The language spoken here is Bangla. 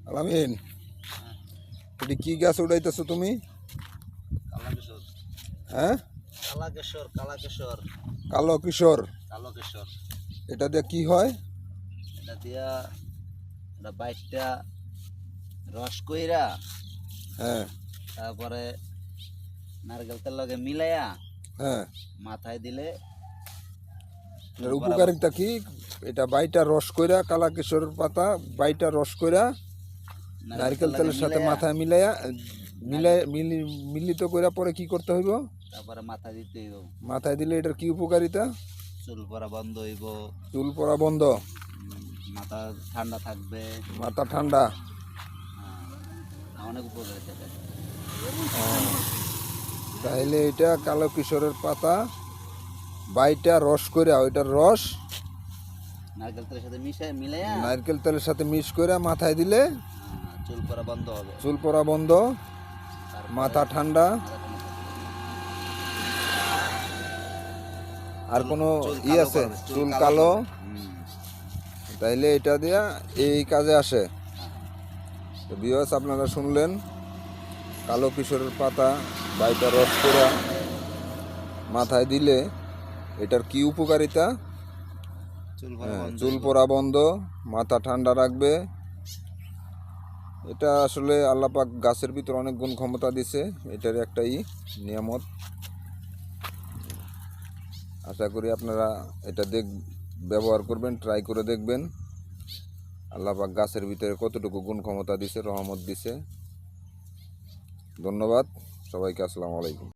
আলামিন, এটি কি গাছ উড়াইতেছো তুমি? কালাকেশর। হ্যাঁ, কালাকেশর। কালো কিশোর। কালাকেশর। এটা দিয়ে কি হয়? এটা দিয়া এটা বাইটটা রস কইরা হ্যাঁ তারপরে নারকেল তেল লগে মিলাইয়া হ্যাঁ, মাথায় দিলে এটার উপকারিতা কি? এটা বাইটা রস কইরা, কালা কিশোর পাতা বাইটা রস কইরা নারকেল তেলের সাথে মাথায় মিলিত কইরা পরে কি করতে হইব? তারপরে মাথা দিতে হইব। মাথায় দিলে এটার কি উপকারিতা? চুল পড়া বন্ধ হইব, চুল পড়া বন্ধ, মাথা ঠান্ডা থাকবে। মাথা ঠান্ডা। অনেক উপকারিতা এটা। তাহলে এটা কালো কিশোরের পাতা বাইটা রস কইরা, ওইটার রস নারকেল তেলের সাথে মিলাইয়া নারকেল তেলের সাথে মিক্স কইরা মাথায় দিলে চুল পড়া বন্ধ হবে। চুল পড়া বন্ধ, মাথা ঠান্ডা। আর কোনো ই আছে? চুল কালো। তাইলে এটা দিয়া এই কাজে আসে। তো ভিউয়ার্স, আপনারা শুনলেন, কালো কিশোরের পাতা বাইটা রস করে মাথায় দিলে এটার কি উপকারিতা? চুল পড়া বন্ধ, মাথা ঠান্ডা রাখবে। এটা আসলে আল্লাহ পাক গাছের ভিতর অনেক গুণ ক্ষমতা দিছে, এটার একটাই নিয়ামত। আশা করি আপনারা এটা ব্যবহার করবেন, ট্রাই করে দেখবেন। আল্লাহ পাক গাছের ভিতরে কতটুকু গুণ ক্ষমতা দিছে, রহমত দিছে। ধন্যবাদ সবাইকে। আসসালামু আলাইকুম।